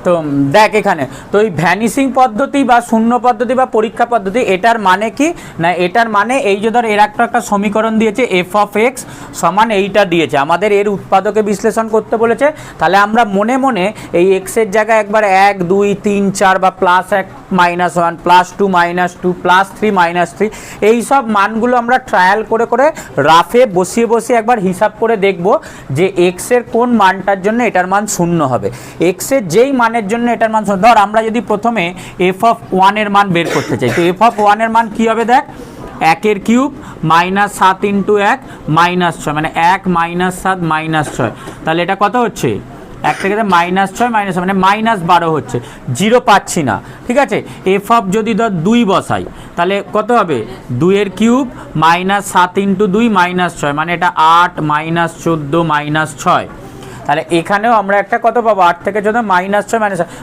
তো দেখ এখানে তো এই ভ্যানিসিং পদ্ধতি বা শূন্য পদ্ধতি বা পরীক্ষা পদ্ধতি এটার মানে কি না, এটার মানে এই যে ধর এর একটা সমীকরণ দিয়েছে এফ অফ এক্স সমান এইটা দিয়েছে, আমাদের এর উৎপাদকে বিশ্লেষণ করতে বলেছে। তাহলে আমরা মনে মনে এই এক্সের জায়গায় একবার 1 2 3 4 বা +1 -1 +2 -2 +3 -3 এই সব মানগুলো আমরা ট্রায়াল করে করে রাফে বসিয়ে বসিয়ে একবার হিসাব করে দেখব যে এক্সের কোন মানটার জন্য এটার মান 0 হবে। এক্সের যেই মানের জন্য এটার মান 0, ধর আমরা যদি প্রথমে এফ অফ 1 এর মান বের করতে চাই, তো এফ অফ 1 এর মান কী হবে দেখ, 1 এর কিউব -7 × 1 -6 মানে 1 -7 -6, তাহলে এটা কত হচ্ছে 1 থেকে -6 মানে -12 হচ্ছে, 0 পাচ্ছি না। ঠিক আছে, এফ অফ যদি ধর 2 বসাই তাহলে কত হবে 2 এর কিউব -7 × 2 -6 মানে এটা 8 -14 -6, তাহলে এখানেও আমরা একটা কত পাবো 8 থেকে 14 -6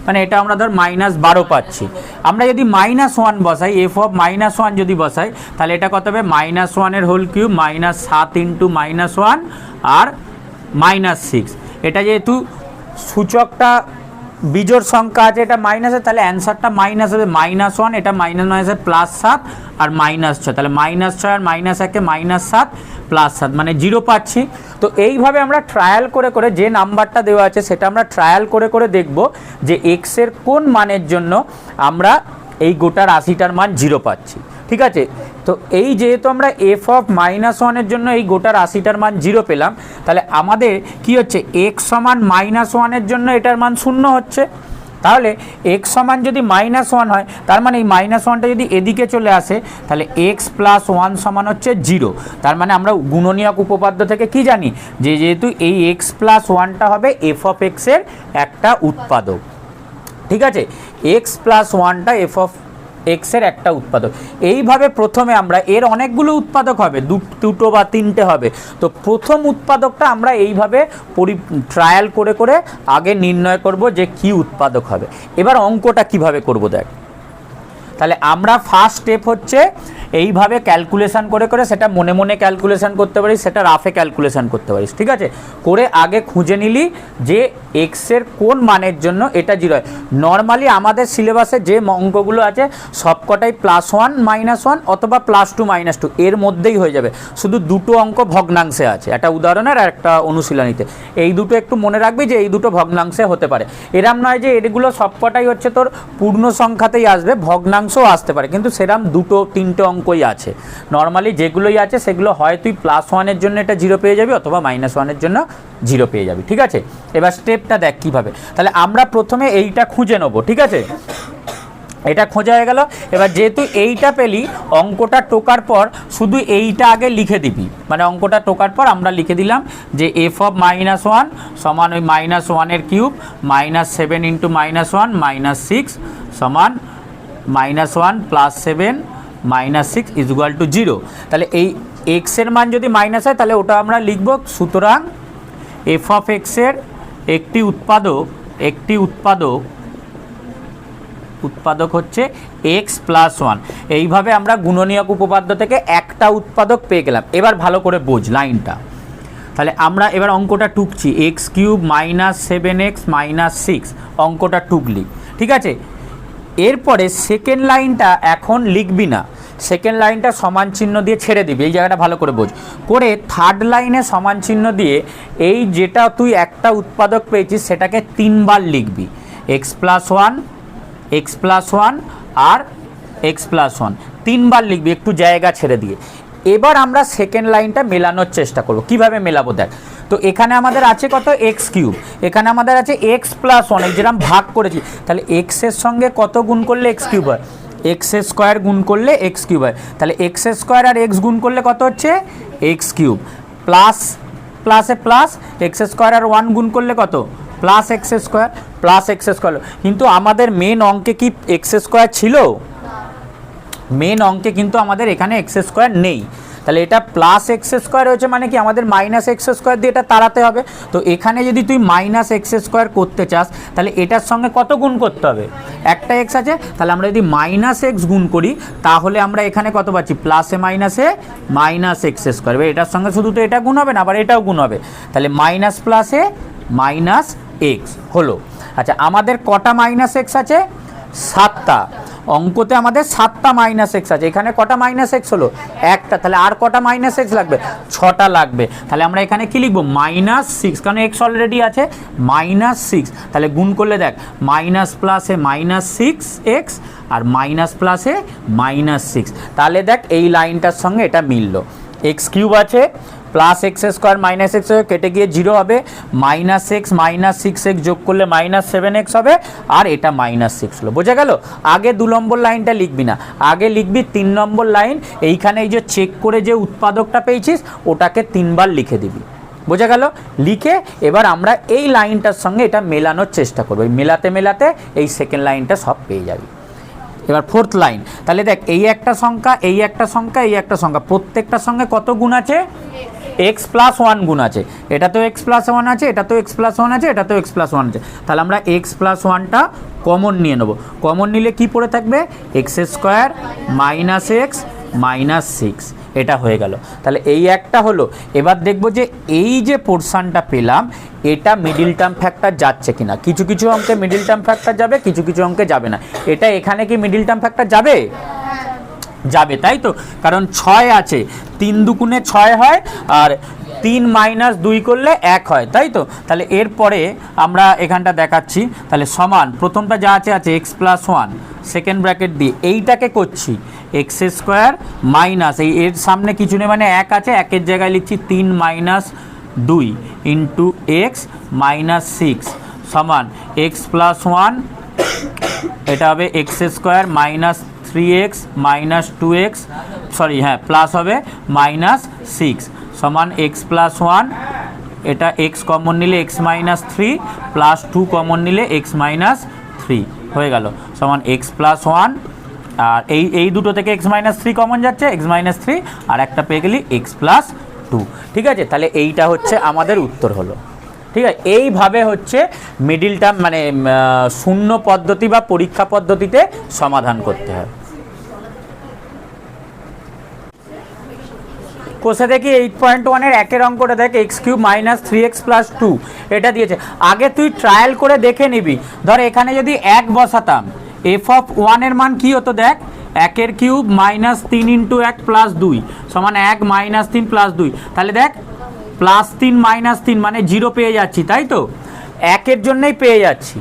মানে এটা আমরা ধর -12 পাচ্ছি। আমরা যদি -1 বসাই এফ অফ -1 যদি বসাই তাহলে এটা কত হবে -1 এর হোল কিউব -7 × -1 আর -6, এটা যেহেতু সূচকটা বিজোড় সংখ্যা আছে এটা মাইনাসে, তাহলে অ্যান্সারটা মাইনাস হবে -1, এটা -1 +7 আর -6, তাহলে -6 আর -1 -7 +7 মানে 0 পাচ্ছি। তো এইভাবে আমরা ট্রায়াল করে করে যে নাম্বারটা দেওয়া আছে সেটা আমরা ট্রায়াল করে করে দেখব যে এক্সের কোন মানের জন্য আমরা এই গোটা রাশিটার মান 0 পাচ্ছি। ঠিক আছে, তো এই যেহেতু আমরা এফ অফ -1 এর জন্য এই গোটা রাশিটার মান 0 পেলাম, তাহলে আমাদের কি হচ্ছে এক্স সমান -1 এর জন্য এটার মান 0 হচ্ছে। তাহলে এক্স সমান যদি -1 হয় তার মানে এই -1টা যদি এদিকে চলে আসে তাহলে এক্স + 1 সমান হচ্ছে 0। তার মানে আমরা গুণনীয়ক উপপাদ্য থেকে কি জানি যে যেহেতু এই এক্স + 1টা হবে এফ অফ এক্সের একটা উৎপাদক। ঠিক আছে, এক্স + 1টা এফ অফ এক্সের একটা উৎপাদক। এইভাবে প্রথমে আমরা এর অনেকগুলো উৎপাদক হবে, দুটো বা তিনটে হবে, তো প্রথম উৎপাদকটা আমরা এইভাবে ট্রায়াল করে করে আগে নির্ণয় করব যে কি উৎপাদক হবে। এবার অঙ্কটা কিভাবে করব দেখ, তাহলে আমরা ফার্স্ট স্টেপ হচ্ছে এইভাবে ক্যালকুলেশন করে করে সেটা মনে মনে ক্যালকুলেশন করতে পারিস, সেটা রাফে ক্যালকুলেশন করতে পারিস। ঠিক আছে, করে আগে খুঁজে নিলি যে এক্সের কোন মানের জন্য এটা 0 হয়। নর্মালি আমাদের সিলেবাসে যে অঙ্কগুলো আছে সবকটাই +1 -1 অথবা +2 -2 এর মধ্যেই হয়ে যাবে, শুধু দুটো অঙ্ক ভগ্নাংশে আছে, একটা উদাহরণের আর একটা অনুশীলনীতে। এই দুটো একটু মনে রাখবি যে এই দুটো ভগ্নাংশে হতে পারে, এরম নয় যে এগুলো সবকটাই হচ্ছে তোর পূর্ণ সংখ্যাতেই আসবে, ভগ্নাংশও আসতে পারে, কিন্তু সেরকম দুটো তিনটে অঙ্কই আছে। নর্মালি যেগুলোই আছে সেগুলো হয় তুই +1 এর জন্য এটা 0 পেয়ে যাবি অথবা -1 এর জন্য 0 পেয়ে যাবি। ঠিক আছে, এবার স্টেপটা দেখ কীভাবে, তাহলে আমরা প্রথমে এইটা খুঁজে নেব। ঠিক আছে, এটা খোঁজা হয়ে গেল। এবার যেহেতু এইটা পেলি অঙ্কটা টোকার পর শুধু এইটা আগে লিখে দিবি, মানে অঙ্কটা টোকার পর আমরা লিখে দিলাম যে এফ অফ -1 সমান ওই -1 এর কিউব -7 × -1 -6 সমান -1 + 7 -6 = 0। তাহলে এই এক্সের মান যদি মাইনাস হয় তাহলে ওটা আমরা লিখব, সুতরাং এফ অফ এক্সের একটি উৎপাদক হচ্ছে এক্স + 1। এইভাবে আমরা গুণনীয়ক উপপাদ্য থেকে একটা উৎপাদক পেয়ে গেলাম। এবার ভালো করে বোঝ লাইনটা, তাহলে আমরা এবার অঙ্কটা টুকছি, x³ -7x -6 অঙ্কটা টুকলি। ঠিক আছে, এরপরে সেকেন্ড লাইনটা এখন লিখবি না, সেকেন্ড লাইনটা সমান চিহ্ন দিয়ে ছেড়ে দিবি, এই জায়গাটা ভালো করে বোঝ। করে থার্ড লাইনে সমান চিহ্ন দিয়ে এই যেটা তুই একটা উৎপাদক পেয়েছিস সেটাকে 3 বার লিখবি, x + 1 x + 1 আর x + 1 3 বার লিখবি একটু জায়গা ছেড়ে দিয়ে। এবার আমরা সেকেন্ড লাইনটা মেলানোর চেষ্টা করব। কিভাবে মেলাবো দেখ, তো এখানে আমাদের আছে কত x³, এখানে আমাদের আছে x + 1, যেরকম ভাগ করেছি, তাহলে x এর সঙ্গে কত গুণ করলে x³ হয়, x² গুণ করলে x³ হয়, তাহলে x² আর x গুণ করলে কত হচ্ছে x³ প্লাস প্লাসে প্লাস x² আর 1 গুণ করলে কত +x², কিন্তু আমাদের মেন অঙ্কে কি x² ছিল? মেন অঙ্কে কিন্তু আমাদের এখানে x² নেই, তাহলে এটা +x² হয়েছে, মানে কি আমাদের -x² দিয়ে এটা তাড়াতে হবে। তো এখানে যদি তুই -x² করতে চাস তাহলে এটার সঙ্গে কত গুণ করতে হবে, একটা x আছে, তাহলে আমরা যদি -x গুণ করি তাহলে আমরা এখানে কত পাচ্ছি, প্লাসে মাইনাসে -x², এটার সঙ্গে শুধু তো এটা গুণ হবে না, আবার এটাও গুণ হবে, তাহলে মাইনাস প্লাসে এক্স হলো। আচ্ছা আমাদের কটা মাইনাস এক্স আছে? 7টা। অঙ্কতে আমাদের 7টা মাইনাস এক্স আছে, এখানে কটা মাইনাস এক্স হলো? একটা। তাহলে আর কটা মাইনাস এক্স লাগবে? 6টা লাগবে। তাহলে আমরা এখানে কি লিখবো? -6, কারণ এক্স অলরেডি আছে, -6। তাহলে গুণ করলে দেখ মাইনাস প্লাসে -6 এক্স আর মাইনাস প্লাসে -6। তাহলে দেখ এই লাইনটার সঙ্গে এটা মিললো। এক্স কিউব আছে plus x square minus x কেটে গিয়ে 0 হবে, -x -6x যোগ করলে -7x হবে, আর এটা -6 হলো। বোঝা গেল? আগে 2 নম্বর লাইনটা লিখবি না, আগে লিখবি 3 নম্বর লাইন। এইখানে এই যে চেক করে যে উৎপাদকটা পেয়েছিস ওটাকে 3 বার লিখে দিবি। বোঝা গেল? লিখে এবার আমরা এই লাইনটার সঙ্গে এটা মেলানোর চেষ্টা করবো। মেলাতে মেলাতে এই সেকেন্ড লাইনটা সব পেয়ে যাবি। এবার 4th লাইন। তাহলে দেখ এই একটা সংখ্যা, এই একটা সংখ্যা, এই একটা সংখ্যা, প্রত্যেকটার সঙ্গে কত গুণ আছে? x + 1 গুণ আছে। এটা তো x + 1 আছে, এটা তো x + 1 আছে, এটা তো x + 1 আছে। তাহলে আমরা x + 1টা কমন নিয়ে নেব। কমন নিলে কি পড়ে থাকবে? x² - x -6, এটা হয়ে গেল। তাহলে এই একটা হলো। এবার দেখব যে এই যে পোর্শনটা পেলাম এটা মিডিল টার্ম ফ্যাক্টর যাচ্ছে কিনা। কিছু কিছু অঙ্কে মিডিল টার্ম ফ্যাক্টর যাবে, কিছু কিছু অঙ্কে যাবে না। এটা এখানে কি মিডিল টার্ম ফ্যাক্টর যাবে? যাবে, তাই তো, কারণ 6 আছে, 3 দুগুণে 6 হয়, আর 3 - 2 করলে 1 হয়, তাই তো। তাহলে এরপরে আমরা এখানটা দেখাচ্ছি। তাহলে সমান প্রথমটা যা আছে আছে x + 1, সেকেন্ড ব্র্যাকেট দিয়ে এইটাকে করছি x² মাইনাস এর সামনে কিছু নেই মানে 1 আছে, 1-এর জায়গায় লিখছি 3 - 2 ইন্টু x -6 সমান x + 1, এটা হবে x² - 3x - 2x, সরি হ্যাঁ প্লাস হবে -6 সমান x + 1, এটা x কমন নিলে x - 3 প্লাস 2 কমন নিলে x - 3 হয়ে গেল সমান x + 1। আর এই দুটো থেকে x - 3 কমন যাচ্ছে, x - 3, আর একটা পেয়ে গেলি x + 2। ঠিক আছে, তাহলে এইটা হচ্ছে আমাদের উত্তর হলো। ঠিক আছে, এইভাবে হচ্ছে মিডিল টার্ম মানে শূন্য পদ্ধতি বা পরীক্ষা পদ্ধতিতে সমাধান করতে হয়। কোষে দেখি 8.1-এর 1-এর অঙ্কটা দেখ, x³ - 3x + 2 এটা দিয়েছে। আগে তুই ট্রায়াল করে দেখে নিবি। ধর এখানে যদি 1 বসাতাম, f(1) এর মান কি হতো দেখ, 1-এর কিউব -3 × 1 + 2 সমান 1 - 3 + 2। তাহলে দেখ +3 - 3 মানে 0 পেয়ে যাচ্ছি, তাই তো, 1-এর জন্যই পেয়ে যাচ্ছি।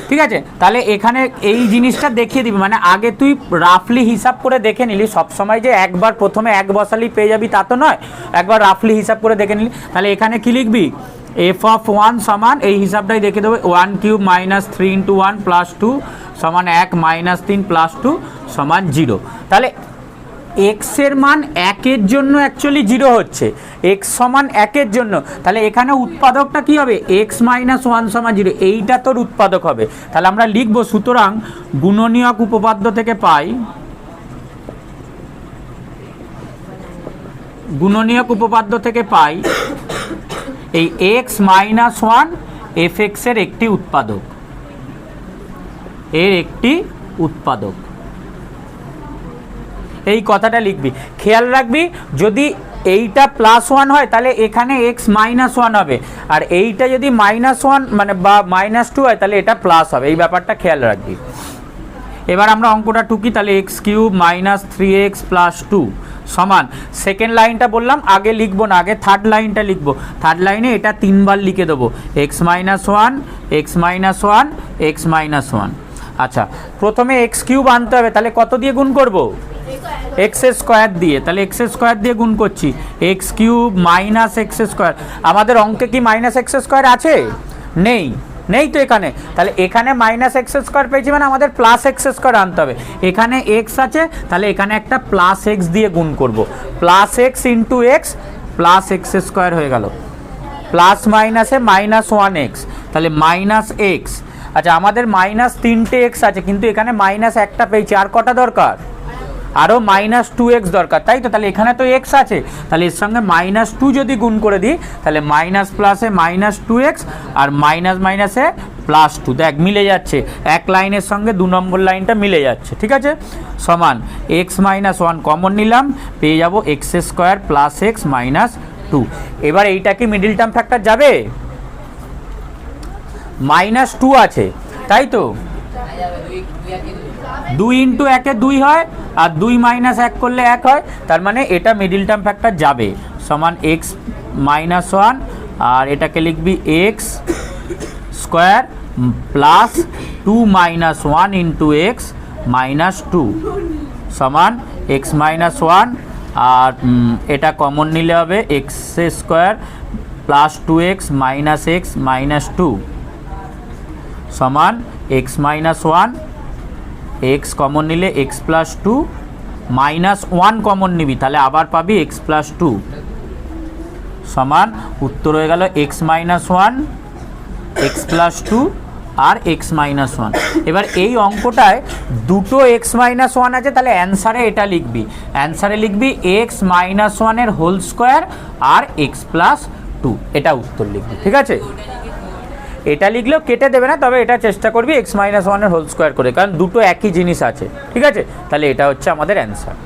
ঠিক আছে, তাহলে এখানে এই জিনিসটা দেখিয়ে দিবি, মানে আগে তুই রাফলি হিসাব করে দেখে নিলি। সবসময় যে একবার প্রথমে 1 বসালেই পেয়ে যাবি তা তো নয়, একবার রাফলি হিসাব করে দেখে নিলি। তাহলে এখানে কি লিখবি? f(1) সমান এই হিসাবটাই দেখে দেবো, 1³ - 3 × 1 + 2 সমান 1 - 3 + 2 সমান 0। তাহলে x এর মান 1-এর জন্য অ্যাকচুয়ালি 0 হচ্ছে, x সমান 1-এর জন্য। তাহলে এখানে উৎপাদকটা কি হবে? x - 1 সমান 0, এইটা তোর উৎপাদক হবে। তাহলে আমরা লিখব, সুতরাং গুণনীয়ক উপপাদ্য থেকে পাই, গুণনীয়ক উপপাদ্য থেকে পাই এই x - 1 fx এর একটি উৎপাদক, এর একটি উৎপাদক। এই কথাটা লিখবি, খেয়াল রাখবি যদি এইটা +1 হয় তাহলে এখানে x - 1 হবে, আর এইটা যদি -1 মানে বা -2 হয় তাহলে এটা প্লাস হবে। এই ব্যাপারটা খেয়াল রাখবি। এবার আমরা অঙ্কটা টুকি। তাহলে x³ - 3x + 2 সমান, সেকেন্ড লাইনটা বললাম আগে লিখবো না, আগে থার্ড লাইনটা লিখবো। থার্ড লাইনে এটা 3 বার লিখে দেবো, x - 1 x - 1 x - 1। আচ্ছা, প্রথমে x³ আনতে হবে, তাহলে কত দিয়ে গুণ করব? x² দিয়ে। তাহলে x² দিয়ে গুণ করছি, x³ - x²। আমাদের অঙ্কে কি -x² আছে? নেই, নেই তো এখানে। তাহলে এখানে -x² পেয়েছি মানে আমাদের +x² আনতে হবে। এখানে x আছে, তাহলে এখানে একটা +x দিয়ে গুণ করব, +x × x +x² হয়ে গেল, প্লাস মাইনাসে -1x, তাহলে -x। আচ্ছা, আমাদের -3টে x আছে, কিন্তু এখানে -1টা পেয়েছি, আর কটা দরকার? আরও -2x দরকার, তাই তো। তাহলে এখানে তো x আছে, তাহলে এর সঙ্গে -2 যদি গুণ করে দিই তাহলে মাইনাস প্লাসে -2x আর মাইনাস মাইনাসে +2, দেখ মিলে যাচ্ছে, এক লাইনের সঙ্গে 2 নম্বর লাইনটা মিলে যাচ্ছে। ঠিক আছে, সমান x - 1 কমন নিলাম, পেয়ে যাব x² + x - 2। এবার এইটা কি মিডিল টার্ম ফ্যাক্টর যাবে? -2 আছে, তাই তো? 2 ইন্টু 1 2 হয়, আর 2 মাইনাস 1 করলে 1 হয়, তার মানে এটা মিডিল টার্ম ফ্যাক্টর যাবে, সমান এক্স মাইনাস 1, আর এটাকে লিখবি x square plus 2 minus 1 into x minus 2 সমান এক্স মাইনাস 1, আর এটা কমন নিলে হবে x square plus 2x minus x minus 2 সমান এক্স মাইনাস 1, এক্স কমন নিলে এক্স প্লাস 2 মাইনাস 1 কমন নিবি, তাহলে আবার পাবি এক্স প্লাস 2 সমান উত্তর হয়ে গেল এক্স মাইনাস 1, এক্স প্লাস 2 আর এক্স মাইনাস 1। এবার এই অঙ্কটায় দুটো এক্স মাইনাস 1 আছে, তাহলে অ্যান্সারে এটা লিখবি, অ্যান্সারে লিখবি এক্স মাইনাস 1-এর হোল স্কোয়ার আর এক্স প্লাস 2, এটা উত্তর লিখবি, ঠিক আছে? এটা লিখলেও কেটে দেবে না, তবে এটা চেষ্টা করবি এক্স মাইনাস 1-এর হোল স্কোয়ার করে, কারণ দুটো একই জিনিস আছে, ঠিক আছে? তাহলে এটা হচ্ছে আমাদের অ্যান্সার।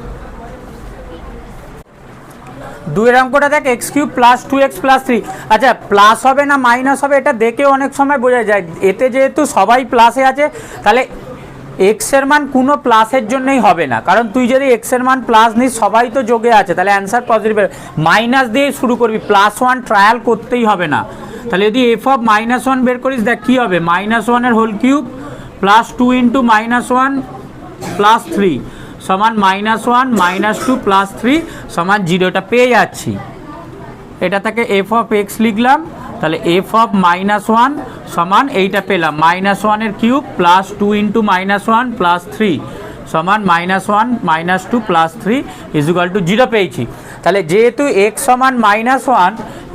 2-এর অঙ্কটা দেখ, x cube plus 2x plus 3। আচ্ছা, প্লাস হবে না মাইনাস হবে এটা দেখে অনেক সময় বোঝা যায়, এতে যেহেতু সবাই প্লাসে আছে, তাহলে এক্সের মান কোনো প্লাসের জন্যই হবে না, কারণ তুই যদি এক্সের মান প্লাস নিস, সবাই তো যোগে আছে, তাহলে অ্যান্সার পজিটিভ। মাইনাস দিয়ে শুরু করবি, +1 ট্রায়াল করতেই হবে না। তাহলে যদি এফ অফ -1 বের করিস, দেখ কী হবে, -1-এর whole cube plus 2 into -1 plus 3 সমান -1 -2 প্লাস 3 সমান 0, এটা পেয়ে যাচ্ছি। এটা থেকে এফ অফ এক্স লিখলাম, তাহলে এফ অফ -1 সমান এইটা পেলাম -1-এর কিউব প্লাস 2 ইন্টু -1 প্লাস 3 সমান -1 -2 প্লাস 3 ইজুকাল টু 0 পেয়েছি। তাহলে যেহেতু এক্স সমান -1,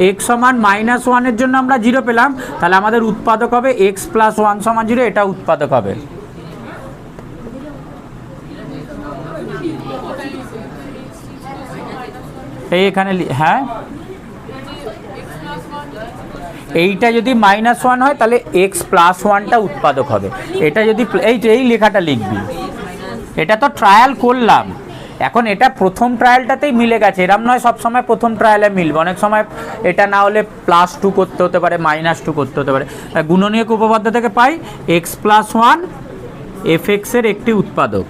এক্স সমান -1-এর জন্য আমরা 0 পেলাম, তাহলে আমাদের উৎপাদক হবে এক্স প্লাস 1 সমান 0, এটা উৎপাদক হবে। এই এখানে হ্যাঁ, এইটা যদি -1 হয় তাহলে এক্স প্লাস 1টা উৎপাদক হবে। এটা যদি এই লেখাটা লিখবি, এটা তো ট্রায়াল করলাম, এখন এটা প্রথম ট্রায়ালটাতেই মিলে গেছে, এরম নয় সবসময় প্রথম ট্রায়ালে মিলবে, অনেক সময় এটা না হলে +2 করতে হতে পারে, -2 করতে হতে পারে। গুণনীয়ক উপপাদ্য থেকে পাই এক্স প্লাস 1 এফ এক্সের একটি উৎপাদক।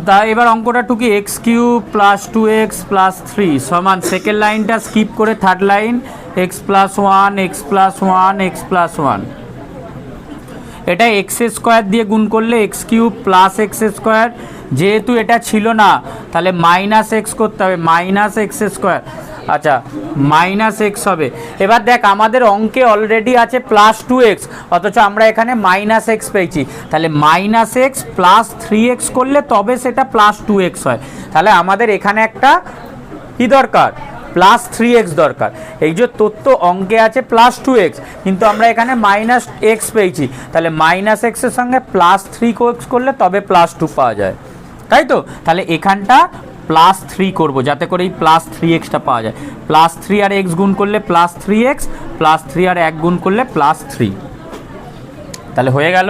তা এবার অঙ্কটা টুকি, x cube plus 2x plus 3 সমান, সেকেন্ড লাইনটা স্কিপ করে third line x plus 1 x plus 1 x plus 1, এটা এক্স স্কোয়ার দিয়ে গুণ করলে x cube plus x square, যেহেতু এটা ছিল না তাহলে মাইনাস এক্স করতে হবে, মাইনাস এক্স স্কোয়ার, আচ্ছা মাইনাস এক্স হবে। এবার দেখ আমাদের অঙ্কে অলরেডি আছে প্লাস 2x, অথচ আমরা এখানে মাইনাস এক্স পেয়েছি, তাহলে মাইনাস এক্স প্লাস 3x করলে তবে সেটা প্লাস 2x হয়। তাহলে আমাদের এখানে একটা কি দরকার, প্লাস 3x দরকার। এই যে তথ্য অঙ্কে আছে প্লাস 2x, কিন্তু আমরা এখানে মাইনাস এক্স পেয়েছি, তাহলে মাইনাস এক্সের সঙ্গে প্লাস 3x করলে তবে প্লাস 2 পাওয়া যায়, তাই তো? তাহলে এখানটা প্লাস 3 করবো, যাতে করে এই প্লাস 3xটা পাওয়া যায়। প্লাস 3 আর x গুণ করলে প্লাস 3x, প্লাস 3 আর 1 গুণ করলে প্লাস 3, তাহলে হয়ে গেল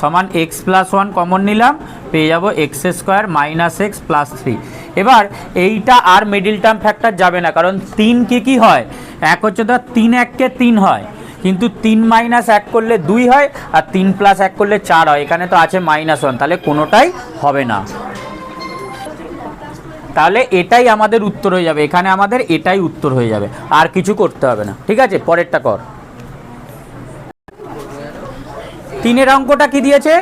সমান এক্স প্লাস 1 কমন নিলাম, পেয়ে যাবো x square minus x plus 3। এবার এইটা আর মিডিল টার্ম ফ্যাক্টর যাবে না, কারণ 3 কি হয়, এক হচ্ছে তো 3 1-কে 3 হয়, কিন্তু 3 মাইনাস 1 করলে 2 হয়, আর 3 প্লাস 1 করলে 4 হয়, এখানে তো আছে -1, তাহলে কোনোটাই হবে না, তাহলে এটাই আমাদের উত্তর হয়ে যাবে, এখানে আমাদের এটাই উত্তর হয়ে যাবে, আর কিছু করতে হবে না, ঠিক আছে? পরেরটা কর। 3-এর অঙ্কটা কি দিয়েছে,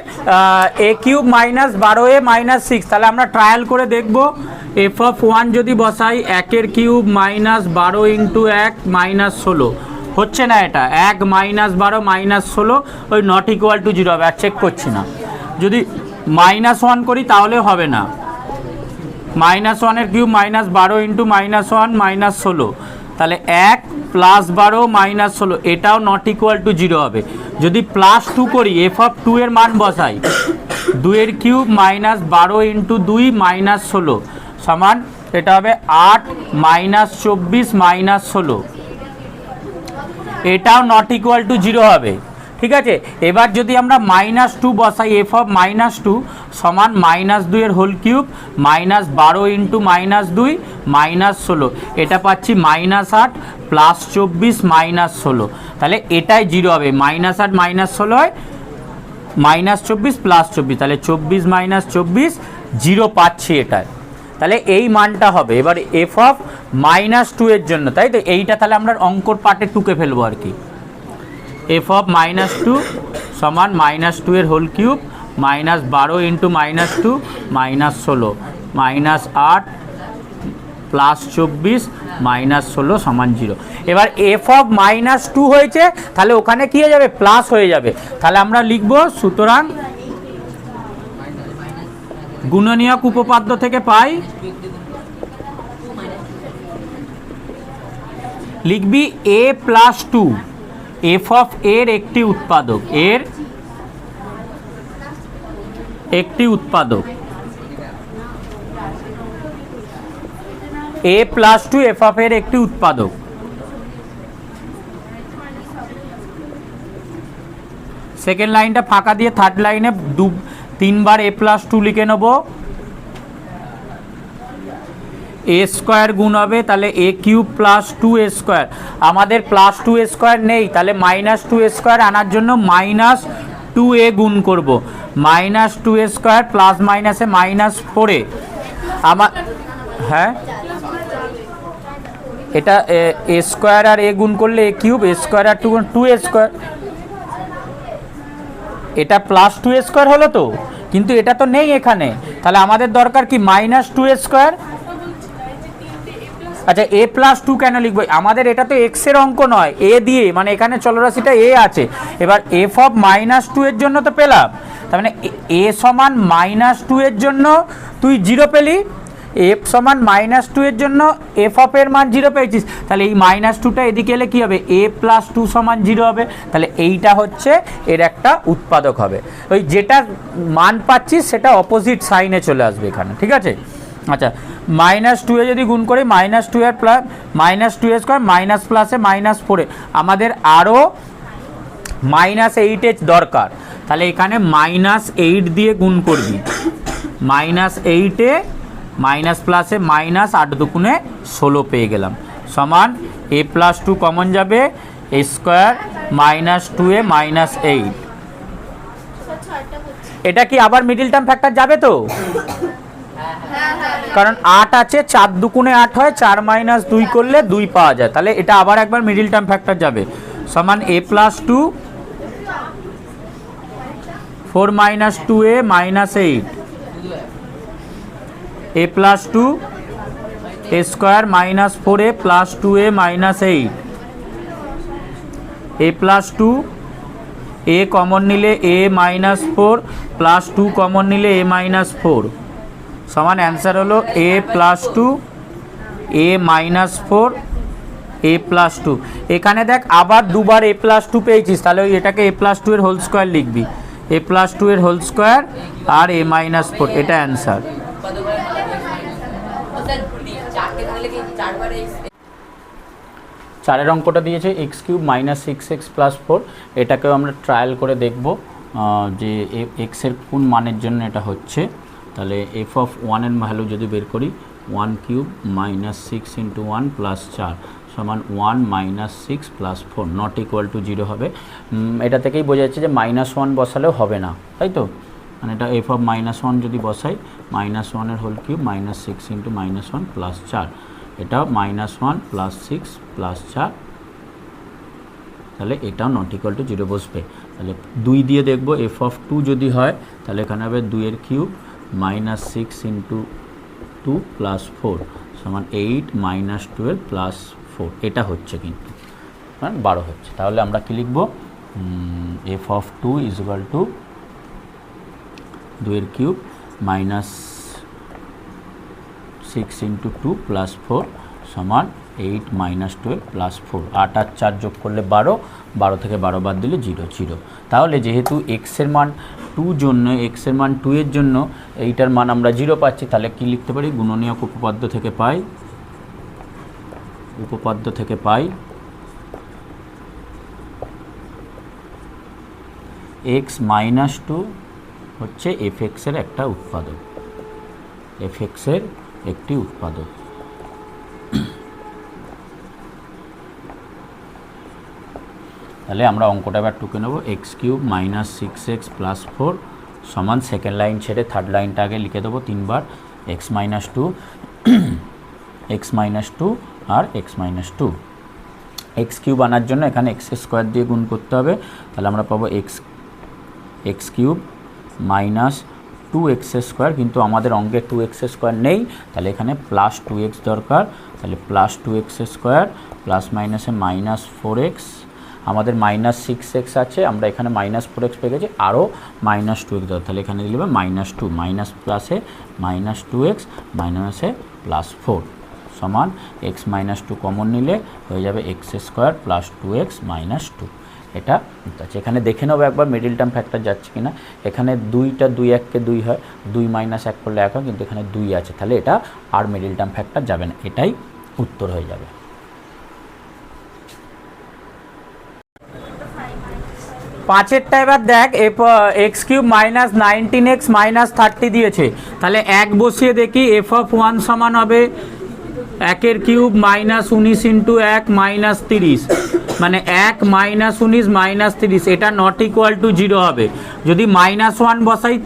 এ কিউব মাইনাস 12a মাইনাস 6, তাহলে আমরা ট্রায়াল করে দেখব। এফ অফ 1 যদি বসাই, 1-এর কিউব মাইনাস 12 ইন্টু 1 মাইনাস 16, হচ্ছে না, এটা 1 মাইনাস 12 মাইনাস 16 ওই নট ইকুয়াল টু 0 হবে, আর চেক করছি না। যদি -1 করি তাহলে হবে না, -1-এর কিউব মাইনাস 12 ইন্টু -1 মাইনাস 16, তাহলে 1 প্লাস 12 মাইনাস 16, এটাও নট ইকুয়াল টু 0 হবে। যদি +2 করি, এফ অফ 2 এর মান বসাই, 2-এর কিউব মাইনাস 12 ইন্টু 2 মাইনাস 16 সমান, এটা হবে 8 মাইনাস 24 মাইনাস 16, এটাও নট ইকুয়াল টু 0 হবে, ঠিক আছে। এবার যদি আমরা -2 বসাই, এফ অফ -2 সমান -2 এর হোল কিউব -12 ইন্টু -2 -16, এটা পাচ্ছি -8 প্লাস 24 -16, তাহলে এটাই 0 হবে। -8 -16 হয় -24 প্লাস 24, তাহলে 24 -24 0 পাচ্ছি এটাই, তাহলে এই মানটা হবে। এবার এফ অফ -2 এর জন্য, তাই তো এইটা তাহলে আমরা অঙ্কর পার্টে টুকে ফেলবো আর কি। এফ অফ -2 সমান -2 এর হোল কিউব -12 ইন্টু -2 -16 -8 প্লাস 24 -16 সমান 0। এবার এফ অফ -2 হয়েছে, তাহলে ওখানে কি হয়ে যাবে, প্লাস হয়ে যাবে। তাহলে আমরা লিখব, সুতরাং গুণনীয়ক উপপাদ্য থেকে পাই, লিখবি a প্লাস 2 এফ অফ এর একটি উৎপাদক, এর একটি উৎপাদক, a প্লাস 2 এফ অফ এর একটি উৎপাদক। সেকেন্ড লাইনটা ফাঁকা দিয়ে থার্ড লাইনে 3 বার a প্লাস 2 লিখে নেব, এ স্কোয়ার গুণ হবে, তাহলে এ কিউব প্লাস 2 এ স্কোয়ার, আমাদের প্লাস 2 এ স্কোয়ার নেই, তাহলে -2 এ স্কোয়ার আনার জন্য -2a গুণ করব, -2 এ স্কোয়ার প্লাস মাইনাসে -4a আমার, হ্যাঁ এটা এ স্কোয়ার আর এ গুণ করলে এ কিউব, এ স্কোয়ার আর 2 এ স্কোয়ার, এটা প্লাস 2 এ স্কোয়ার হলো তো, কিন্তু এটা তো নেই এখানে, তাহলে আমাদের দরকার কি -2 এ স্কোয়ার। আচ্ছা এ প্লাস 2 কেন লিখবো, আমাদের এটা তো এক্স এর অঙ্ক নয়, এ দিয়ে, মানে এখানে চলরাশিটা এ আছে। এবার এফ অফ -2 এর জন্য তো পেলাম, তার মানে এ সমান -2 এর জন্য তুই 0 পেলি, এফ সমান -2 এর জন্য এফ অফ এর মান 0 পেয়েছিস, তাহলে এই -2টা এদিকে এলে কি হবে, এ প্লাস 2 সমান 0 হবে, তাহলে এইটা হচ্ছে এর একটা উৎপাদক হবে। ওই যেটা মান পাচ্ছিস সেটা অপোজিট সাইনে চলে আসবে এখানে, ঠিক আছে। আচ্ছা -2 এ যদি গুণ করি, -2 এর প্লাস -2 এর স্কোয়ার মাইনাস প্লাসে -4, আমাদের আরও -8 এর দরকার, তাহলে এখানে -8 দিয়ে গুণ করবি, -8 এ মাইনাস প্লাসে -8 দুগুণে 16 পেয়ে গেলাম, সমান a প্লাস 2 কমন যাবে, এ স্কোয়ার -2a -8, এটা কি আবার মিডিল টার্ম ফ্যাক্টর যাবে তো, কারণ 8 আছে, 4 দুগুণে 8 হয়, 4 - 2 করলে 2 পাওয়া যায়, তাহলে এটা আবার একবার মিডিল টার্ম ফ্যাক্টর যাবে, সমান a plus 2 4 - 2a -8, a plus 2 a square -4a plus 2a -8, a plus 2 a common নিলে a -4 প্লাস 2 কমন নিলে a -4, সমান অ্যান্সার হলো a plus 2 a -4 a plus 2। এখানে দেখ আবার দুবার a প্লাস 2 পেয়েছিস, তাহলে ওই এটাকে a প্লাস 2 এর হোল স্কোয়ার লিখবি, a প্লাস 2 এর হোল স্কোয়ার আর a -4, এটা অ্যান্সার। চারের অঙ্কটা দিয়েছে x³ -6x + 4, এটাকেও আমরা ট্রায়াল করে দেখব যে x এর কোন মানের জন্য এটা হচ্ছে। তাহলে এফ অফ 1 এর ভ্যালু যদি বের করি, 1³ -6 × 1 + 4 সমান 1 - 6 + 4 নট ইকুয়াল টু 0 হবে। এটা থেকেই বোঝা যাচ্ছে যে -1 বসালেও হবে না, তাই তো, মানে এটা এফ অফ -1 যদি বসাই, -1 এর হোল কিউব -6 × -1 + 4, এটা -1 + 6 + 4, তাহলে এটাও নট ইকুয়াল টু 0 বসবে। তাহলে 2 দিয়ে দেখব, এফ অফ 2 যদি হয় তাহলে এখানে হবে 2 এর কিউব -6 × 2 + 4 সমান 8 - 12 + 4, এটা হচ্ছে কিন্তু 12 হচ্ছে। তাহলে আমরা কি লিখব, এফ অফ 2 = 2 এর কিউব -6 × 2 + 4 সমান 8 - 12 + 4, 8 আর 4 যোগ করলে 12, 12 থেকে 12 বাদ দিলে 0 0। তাহলে যেহেতু x এর মান 2 জন্য, x এর মান 2 এর জন্য এইটার মান আমরা 0 পাচ্ছি, তাহলে কি লিখতে পারি, গুণনীয়ক উপপাদ্য থেকে পাই, এক্স মাইনাস টু হচ্ছে এফএক্সের একটা উৎপাদক, এফএক্সের একটি উৎপাদক। তাহলে আমরা অঙ্কটা এবার টুকে নেব, x cube minus 6x plus 4 সমান সেকেন্ড লাইন ছেড়ে থার্ড লাইনটা আগে লিখে দেবো 3 বার, x minus two x minus two আর x minus two. X cube আনার জন্য এখানে এক্স স্কোয়ার দিয়ে গুণ করতে হবে, তাহলে আমরা পাবো x cube minus 2x square, কিন্তু আমাদের অঙ্কে 2x স্কোয়ার নেই, তাহলে এখানে প্লাস 2x দরকার, তাহলে প্লাস 2x স্কোয়ার প্লাস মাইনাসে মাইনাস 4x, আমাদের মাইনাস 6x আছে, আমরা এখানে মাইনাস 4x পেয়ে গেছি, আরও মাইনাস 2x দরকার, তাহলে এখানে দিলে মাইনাস 2, মাইনাস প্লাসে মাইনাস 2x মাইনাসে প্লাস 4 সমান এক্স মাইনাস 2 কমন নিলে হয়ে যাবে x square plus 2x minus 2। এটা আছে, এখানে দেখে নেবো একবার মিডিল টার্ম ফ্যাক্টর যাচ্ছে কিনা। এখানে 2টা 2 1কে 2 হয়, 2 মাইনাস 1 করলে 1 হয়, কিন্তু এখানে 2 আছে, তাহলে এটা আর মিডিল টার্ম ফ্যাক্টর যাবে না, এটাই উত্তর হয়ে যাবে। পাঁচেরটা এবার দেখ, x cube minus 19x minus 30 দিয়েছে, তাহলে 1 বসিয়ে দেখি, এফ অফ 1 সমান হবে 1 কিউব মাইনাস 19 ইন্টু 1 মাইনাস 30, মানে 1 মাইনাস 19 মাইনাস 30, এটা নট ইকুয়াল টু 0 হবে। যদি মাইনাস 1 বসাই,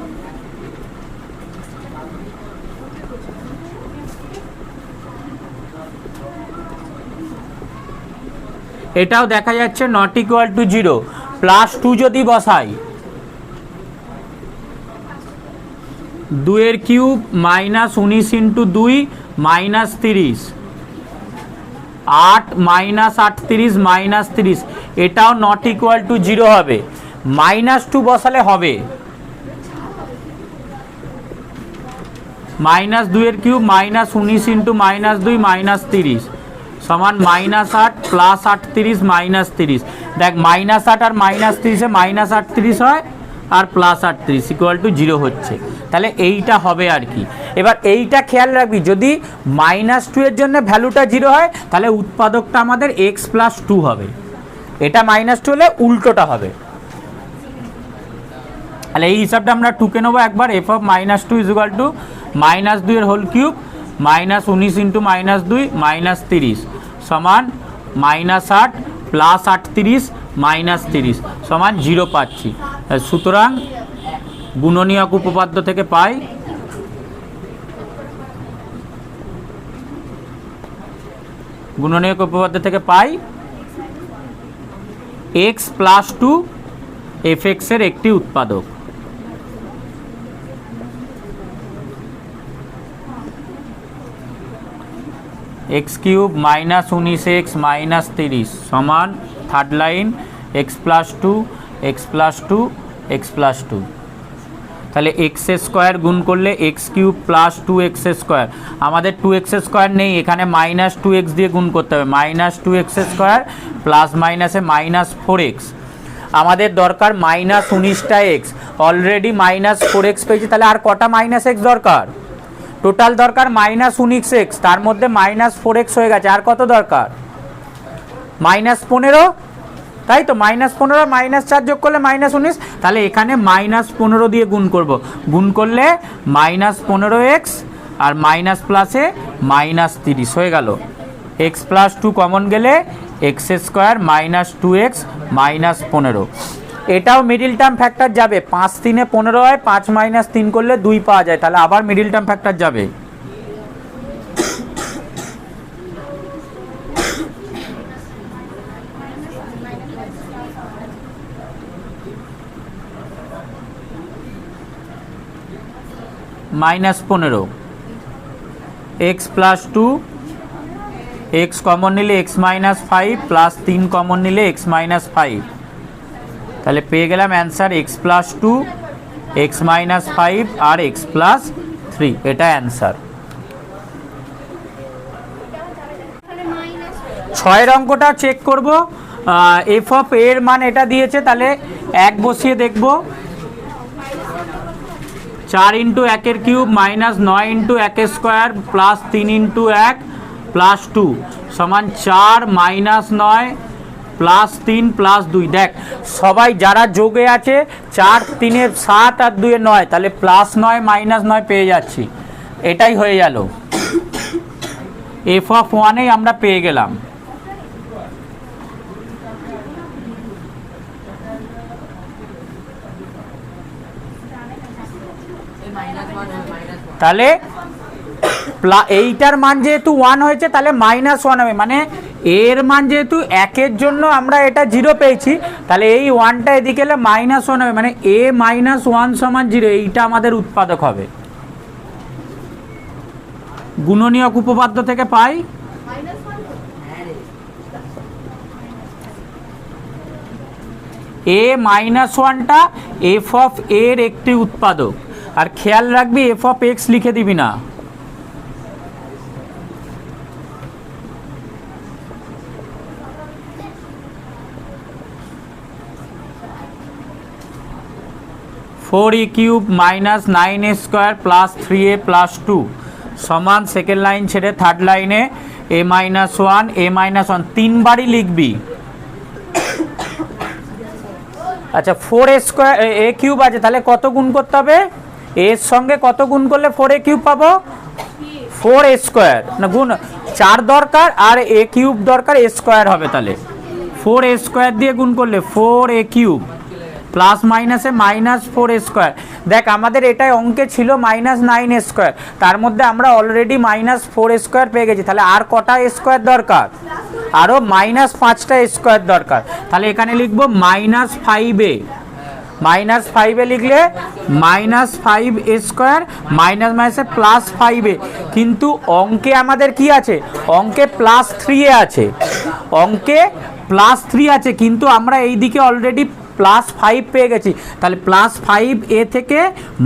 এটাও দেখা যাচ্ছে নট ইকুয়াল টু 0। প্লাস 2 যদি বসাই, 2 এর cube minus 19 into 2 minus 30, 8 minus 38 minus 30, এটাও নট ইকুয়াল টু 0 হবে। মাইনাস 2 বসালে হবে মাইনাস 2 এর cube minus 19 into minus 2 minus 30 সমান মাইনাস 8 প্লাস 38 মাইনাস 30। দেখ মাইনাস 8 আর মাইনাস 30-এ মাইনাস 38 হয় আর প্লাস 38 ইকুয়াল টু 0 হচ্ছে, তাহলে এইটা হবে আর কি। এবার এইটা খেয়াল রাখবি, যদি মাইনাস 2 এর জন্য ভ্যালুটা 0 হয়, তাহলে উৎপাদকটা আমাদের x প্লাস 2 হবে, এটা মাইনাস 2 হলে উল্টোটা হবে। তাহলে এই হিসাবটা আমরা টুকে নেবো একবার, F of minus 2 is equal to minus 2 এর whole cube minus 19 into minus 2 minus 30 সমান মাইনাস 8 প্লাস 38 মাইনাস 30 সমান 0 পাচ্ছি। সুতরাং গুণনীয়ক উপপাদ্য থেকে পাই x প্লাস 2 fx এর একটি উৎপাদক। X cube minus 19x minus 30 সমান third line x plus 2 x plus 2 x plus 2, তাহলে এক্স স্কোয়ার গুণ করলে x cube plus 2x square, আমাদের 2x স্কোয়ার নেই, এখানে মাইনাস 2x দিয়ে গুণ করতে হবে, মাইনাস 2x স্কোয়ার প্লাস মাইনাসে মাইনাস 4x, আমাদের দরকার মাইনাস 19টা এক্স, অলরেডি মাইনাস 4x পেয়েছি, তাহলে আর কটা মাইনাস এক্স দরকার? টোটাল দরকার মাইনাস 19x, তার মধ্যে মাইনাস 4x হয়ে গেছে, আর কত দরকার? মাইনাস 15, তাই তো, মাইনাস 15 মাইনাস 4 যোগ করলে মাইনাস 19, তাহলে এখানে মাইনাস 15 দিয়ে গুণ করব, গুণ করলে মাইনাস 15x আর মাইনাস প্লাসে মাইনাস 30 হয়ে গেল। এক্স প্লাস 2 কমন গেলে x square minus 2x minus 15, এটাও মিডিল টার্ম ফ্যাক্টর যাবে, 5 3 15 হয়, 5 মাইনাস 3 করলে 2 পাওয়া যায়, তাহলে আবার মিডিল টার্ম ফ্যাক্টর যাবে। Minus 15 x plus 2, x common নিলে এক্স মাইনাস 5 প্লাস 3 কমন নিলে এক্স মাইনাস 5, তাহলে পেয়ে গেলাম answer x plus 2 x minus 5 আর এক্স প্লাস 3, এটা অ্যান্সার। 6 অঙ্কটা চেক করব, এফ অফ এর মান এটা দিয়েছে, তাহলে 1 বসিয়ে দেখব, 4 ইন্টু 1 এর cube minus 9 into 1 square plus 3 into 1 plus 2 সমান 4 মাইনাস 9 +3 +2, দেখ সবাই যারা যোগে আছে 4 3 7 আর 2 9, তাহলে +9 -9 পেয়ে যাচ্ছি, এটাই হয়ে গেল f(1) আমরা পেয়ে গেলাম। তাহলে এইটার মান যেহেতু 1 হয়েছে তাহলে -1 হবে, মানে এর মান যেহেতু 1-এর জন্য আমরা এটা 0 পেয়েছি, তাহলে এই 1টা এদিকে এলে -1 হবে, মানে a -1 = 0, এইটা আমাদের উৎপাদক হবে। গুণনীয়ক উপপাদ্য থেকে পাই a -1টা f(a) এর একটি উৎপাদক, আর খেয়াল রাখবি f(x) লিখে দিবি না। (4a³ - 9a² + 3a + 2) সমান সেকেন্ড লাইন ছেড়ে থার্ড লাইনে a -1 a -1 তিনবারই লিখবি। আচ্ছা 4a² আছে, তাহলে কত গুণ করতে হবে? এর সঙ্গে কত গুণ করলে 4a³ পাবো? 4a² না, গুণ 4 দরকার আর a³ দরকার, a² হবে, তাহলে 4a² দিয়ে গুণ করলে 4a³ প্লাস মাইনাসে -4a²। দেখ আমাদের এটাই অঙ্কে ছিল -9a², তার মধ্যে আমরা অলরেডি -4a² পেয়ে গেছি, তাহলে আর কটা a² দরকার? আরও -5টা a² দরকার, তাহলে এখানে লিখবো -5a, -5a লিখলে -5a² মাইনাসে +5a, কিন্তু অঙ্কে আমাদের কি আছে? অঙ্কে +3a আছে, অঙ্কে +3 আছে, কিন্তু আমরা এই দিকে অলরেডি +5 পেয়ে গেছি, তাহলে +5a থেকে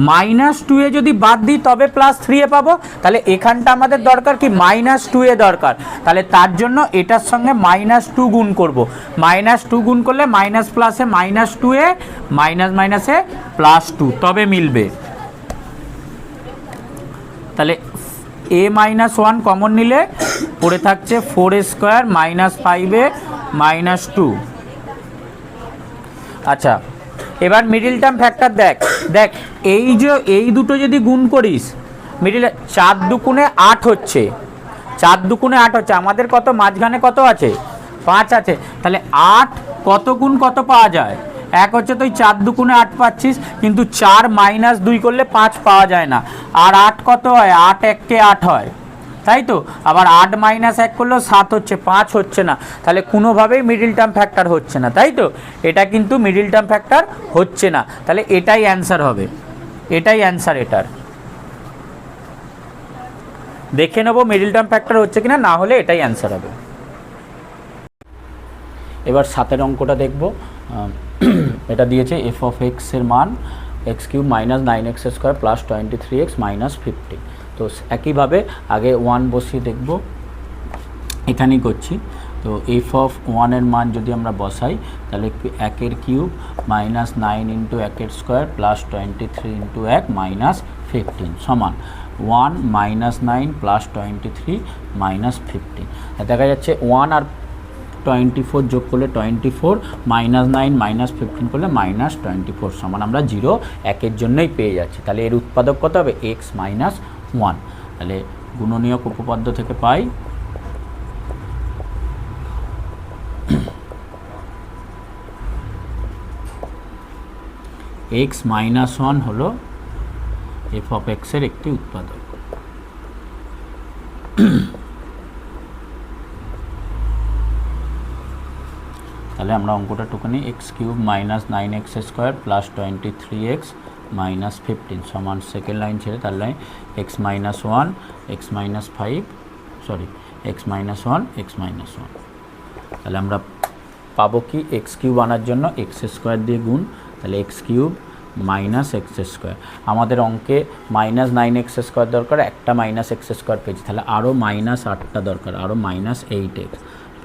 -2a যদি বাদ দিই তবে +3a পাবো, তাহলে এখানটা আমাদের দরকার কি? -2a দরকার, তাহলে তার জন্য এটার সঙ্গে -2 গুণ করব, -2 গুণ করলে মাইনাস প্লাসে -2a মাইনাসে +2 তবে মিলবে। তাহলে a -1 কমন নিলে পড়ে থাকছে 4a² -5a -2। আচ্ছা এবার মিডিল টার্ম ফ্যাক্টর দেখ এই যে এই দুটো যদি গুণ করিস, মিডিল 4 দুগুণে 8 হচ্ছে, 4 দুগুণে 8 হচ্ছে, আমাদের কত মাঝখানে কত আছে? 5 আছে, তাহলে 8 কত গুণ কত পাওয়া যায়? 1 হচ্ছে, তো 4 দুগুণে 8 পাচ্ছিস, কিন্তু 4 - 2 করলে 5 পাওয়া যায় না, আর 8 কত হয়? 8 1 × 8 হয়, তাই তো, আবার 8 - 1 করলেও 7 হচ্ছে, 5 হচ্ছে না, তাহলে কোনোভাবেই মিডিল টার্ম ফ্যাক্টর হচ্ছে না, তাই তো, এটা কিন্তু মিডিল টার্ম ফ্যাক্টর হচ্ছে না, তাহলে এটাই অ্যান্সার হবে, এটাই অ্যান্সার এটার। দেখে নেবো মিডিল টার্ম ফ্যাক্টর হচ্ছে কিনা, না হলে এটাই অ্যান্সার হবে। এবার 7এর অঙ্কটা দেখব। এটা দিয়েছে f(x) এর মান x³ - 9x² + 23x - 50। তো একইভাবে আগে 1 বসিয়ে দেখব, এখানেই করছি। তো f(1) এর মান যদি আমরা বসাই, তাহলে 1^³ - 9 × 1² + 23 × 1 - 15 সমান 1 - 9 + 23 - 15। দেখা যাচ্ছে 1 আর 24 যোগ করলে 24, -9 - 15 করলে -24 সমান আমরা 0 1-এর জন্যই পেয়ে যাচ্ছি, তাহলে এর উৎপাদক কত হবে? x - 1। তাহলে গুণনীয়ক উপপাদ্য থেকে পাই x - 1 হলো f(x) এর একটি উৎপাদক। তাহলে আমরা অঙ্কটা টুকুনি x³ - 9x² + 23x - 15 সমান সেকেন্ড লাইন ছেড়ে তার line x - 1 x - 5 x - 1 x - 1। তাহলে আমরা পাবো কি? x³ আনার জন্য x² দিয়ে গুণ, তাহলে x³ - x²। আমাদের অঙ্কে -9x² দরকার, একটা -x² পেয়েছি, তাহলে আরও -8টা দরকার, আরও -8x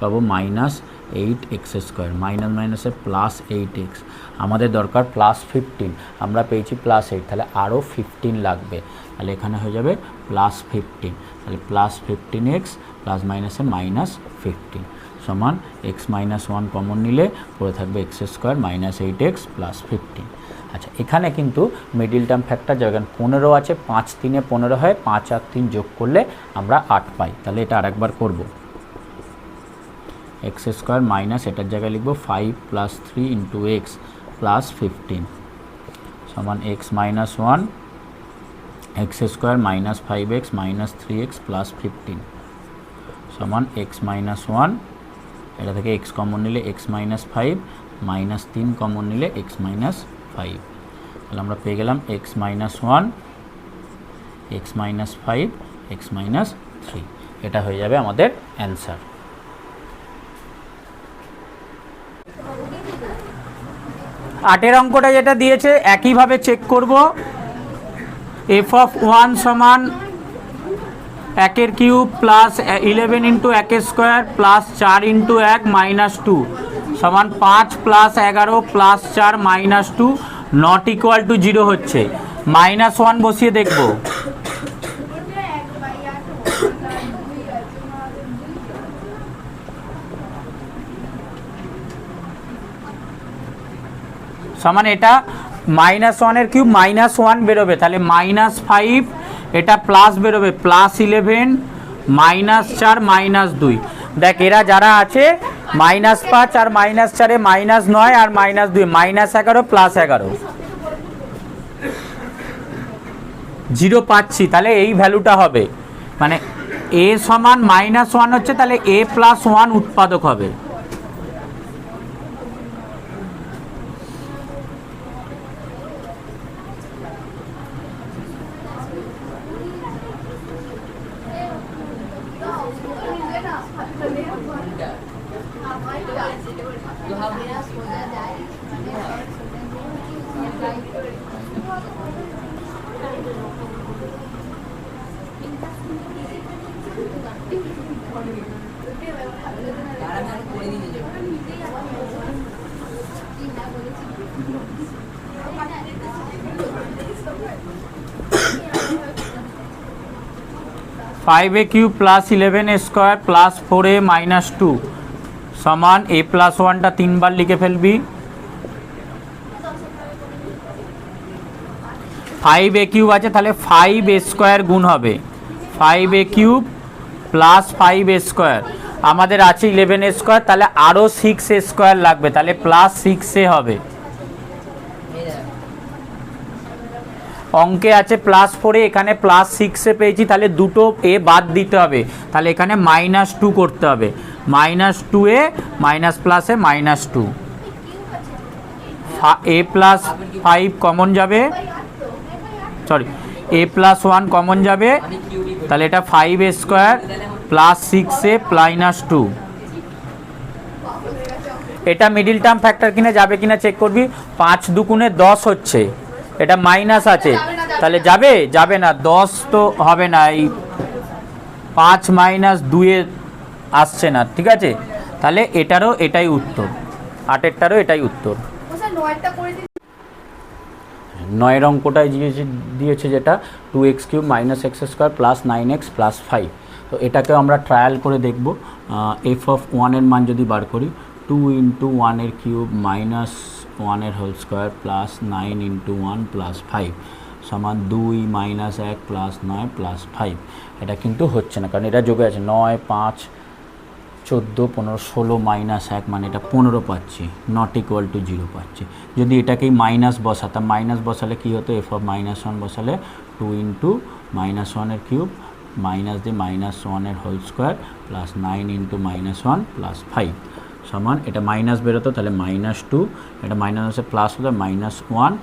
পাবো, -8x², মাইনাসে +8x, আমাদের দরকার +15, আমরা পেয়েছি +8, তাহলে আরও 15 লাগবে, তাহলে এখানে হয়ে যাবে +15, তাহলে +15x +- -15 সমান এক্স মাইনাস ওয়ান কমন নিলে পড়ে থাকবে x square minus 8x plus 15। আচ্ছা, এখানে কিন্তু মিডিল টার্ম ফ্যাক্টর যেখানে 15 আছে, 5 3 15 হয়, 5 আর 3 যোগ করলে আমরা 8 পাই। তাহলে এটা আরেকবার করব, এক্স স্কোয়ার মাইনাস এটার জায়গায় লিখব 5 প্লাস 3 ইন্টু এক্স প্লাস 15 সমান x minus one x square minus 5x minus 3x plus 15 সমান এক্স মাইনাস ওয়ান, এটা থেকে এক্স কমন নিলে এক্স মাইনাস 5 মাইনাস 3 কমন নিলে এক্স মাইনাস 5। তাহলে আমরা পেয়ে গেলাম x minus one x minus 5 x minus 3। এটা হয়ে যাবে আমাদের অ্যান্সার। আটের অঙ্কটা যেটা দিয়েছে একইভাবে চেক করব। এফ অফ ওয়ান সমান 1 cube plus 11 into 1 square plus 4 into 1 minus 2 সমান 5 plus 11 plus 4 minus 2 not equal to 0 হচ্ছে। মাইনাস 1 বসিয়ে দেখব। সমান এটা মাইনাস 1 কিউব মাইনাস 1 বেরোবে, তাহলে মাইনাস 5, এটা প্লাস বেরোবে প্লাস 11 মাইনাস 4 মাইনাস 2। দেখ এরা যারা আছে মাইনাস 5 আর মাইনাস 4 মাইনাস 9 আর মাইনাস 2 মাইনাস 11 প্লাস 11 0 পাচ্ছি। তাহলে এই ভ্যালুটা হবে, মানে এ সমান মাইনাস 1 হচ্ছে, তাহলে এ প্লাস 1 উৎপাদক হবে। Five a cube plus 11 square plus 4a minus 2 समान a प्लस 1टा 3 बार लिखे फेलबी। 5a क्यूब आछे ताहले 5a स्क्वायर गुण होबे 5a cube plus 5a square आमादेर आछे 11a स्क्वायर ताहले आरो 6a स्क्वायर लागबे ताहले प्लस 6a होबे। अंके आछे प्लस 4 एखाने प्लस 6 पेয়েছি তাহলে দুটো এ বাদ দিতে হবে, তাহলে এখানে -2 করতে হবে। -2a মাইনাস প্লাসে -2 a প্লাস 5 কমন যাবে, সরি a প্লাস 1 কমন যাবে, তাহলে এটা 5a square plus 6a minus 2। এটা মিডল টার্ম ফ্যাক্টর কিনা যাবে কিনা চেক করবি। 5 দুগুণে 10 হচ্ছে, এটা মাইনাস আছে তাহলে যাবে, যাবে না, 10 তো হবে না, এই 5 মাইনাস 2 এ আসছে না, ঠিক আছে। তাহলে এটারও এটাই উত্তর, 8এরটারও এটাই উত্তর। 9 এর অঙ্কটাই দিয়েছে যেটা 2x cube minus x square plus 9x plus 5। তো এটাকেও আমরা ট্রায়াল করে দেখব। এফ অফ 1 এর মান যদি বার করি 2 ইন্টু 1 এর কিউব মাইনাস 1 এর whole square plus 9 into 1 plus 5 সমান 2 মাইনাস 1 প্লাস 9 প্লাস 5। এটা কিন্তু হচ্ছে না, কারণ এটা যোগে আছে 9 5 14 15 16 মাইনাস 1 মানে এটা 15 পাচ্ছি, নট ইকুয়াল টু 0 পাচ্ছি। যদি এটাকেই মাইনাস বসাতাম, মাইনাস বসালে কী হতো, এফ অফ মাইনাস 1 বসালে 2 ইন্টু মাইনাস 1 এর কিউব মাইনাস দিয়ে মাইনাস 1 এর whole square plus 9 into minus 1 plus 5 সমান, এটা মাইনাস বেরোতো তাহলে -2, এটা মাইনাসে প্লাস হতো -1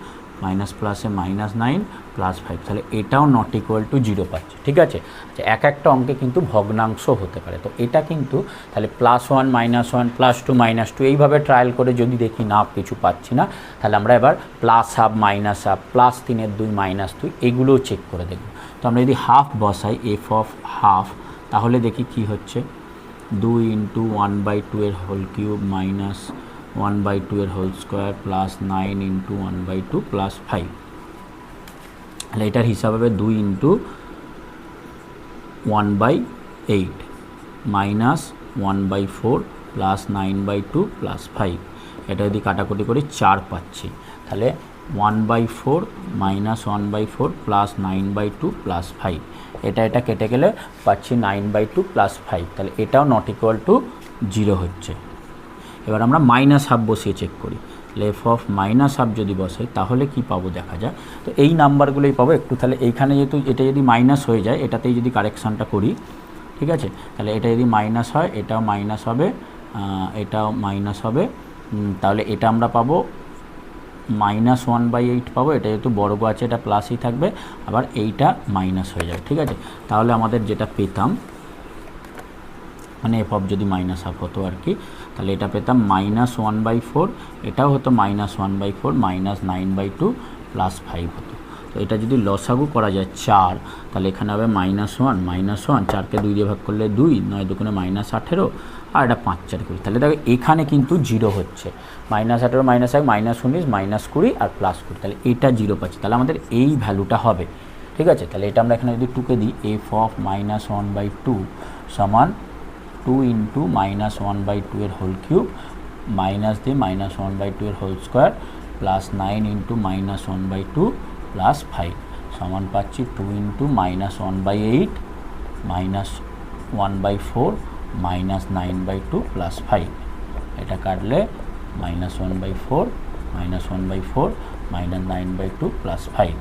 মাইনাস প্লাসে -9 প্লাস 5, তাহলে এটাও নট ইকুয়াল টু 0 পাচ্ছে, ঠিক আছে। আচ্ছা, এক একটা অঙ্কে কিন্তু ভগ্নাংশ হতে পারে, তো এটা কিন্তু তাহলে +1 -1 +2 -2 এইভাবে ট্রায়াল করে যদি দেখি না কিছু পাচ্ছি না, তাহলে আমরা এবার +1/2 -1/2 +3 এর 2 -2 এগুলোও চেক করে দেখব। তো আমরা যদি হাফ বসাই এফ অফ হাফ, তাহলে দেখি কি হচ্ছে, 2 ইন্টু 1/2 এর হোল কিউব মাইনাস 1/2 এর whole square plus 9 into 1/2 plus 5। তাহলে এটার হিসাব হবে 2 ইন্টু 1/8 মাইনাস 1/4 প্লাস 9/2 প্লাস 5, এটা যদি কাটাকুটি করি 4 পাচ্ছি, তাহলে 1/4 মাইনাস 1/4 প্লাস 9/2 প্লাস 5, এটা কেটে গেলে পাচ্ছি 9/2 প্লাস 5, তাহলে এটাও নট ইকুয়াল টু 0 হচ্ছে। এবার আমরা মাইনাস হাফ বসিয়ে চেক করি, তাহলে এফ অফ মাইনাস হাফ যদি বসে তাহলে কি পাবো দেখা যায়। তো এই নাম্বারগুলোই পাবো একটু, তাহলে এইখানে যেহেতু এটা যদি মাইনাস হয়ে যায় এটাতেই যদি কারেকশানটা করি, ঠিক আছে, তাহলে এটা যদি মাইনাস হয় এটাও মাইনাস হবে, এটাও মাইনাস হবে, তাহলে এটা আমরা পাবো -1/8 পাবো, এটা যেহেতু বর্গ আছে এটা প্লাসই থাকবে, আবার এইটা মাইনাস হয়ে যাবে, ঠিক আছে। তাহলে আমাদের যেটা পেতাম মানে এফ অফ যদি মাইনাস হাফ হতো আর কি, তাহলে এটা পেতাম -1/4, এটাও হতো -1/4 মাইনাস 9/2 প্লাস 5 হতো। তো এটা যদি লসাগু করা যায় 4, তাহলে এখানে হবে -1, 4কে 2 দিয়ে ভাগ করলে 2, 9 দুগুণে -18, আর এটা 5 4 20, তাহলে দেখো এখানে কিন্তু 0 হচ্ছে, -18 -1 -19 -20 আর +20, তাহলে এটা 0 পাচ্ছি, তাহলে আমাদের এই ভ্যালুটা হবে, ঠিক আছে। তাহলে এটা আমরা এখানে যদি 2কে দিই, এফ অফ -1/2 সমান 2 ইন্টু -1/2 এর হোল কিউব মাইনাস দিয়ে -1/2 এর whole square plus 9 into -1/2 plus 5 সমান পাচ্ছি 2 ইন্টু -1/8 -1/4 -9/2 প্লাস 5, এটা কাটলে -1/4 -1/4 -9/2 প্লাস 5,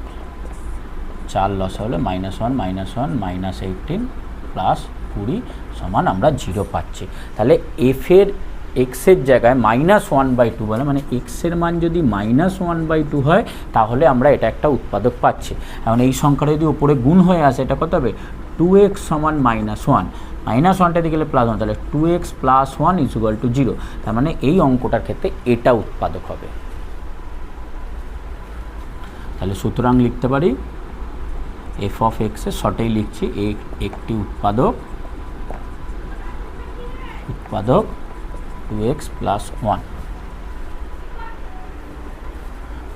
4 লস হলে -1 -18 প্লাস 20 সমান আমরা 0 পাচ্ছি। তাহলে এফের এক্সের জায়গায় -1/2 বলে, মানে এক্সের মান যদি -1/2 হয় তাহলে আমরা এটা একটা উৎপাদক পাচ্ছি। এখন এই সংখ্যাটা যদি উপরে গুণ হয়ে আসে এটা কত হবে, 2x সমান -1, -1টা দিকে গেলে +1, তাহলে 2x + 1 = 0, তার মানে এই অঙ্কটার ক্ষেত্রে এটা উৎপাদক হবে। তাহলে সুতরাং লিখতে পারি এফ অফ এক্স এর শর্টেই লিখছি একটি উৎপাদক 2x + 1।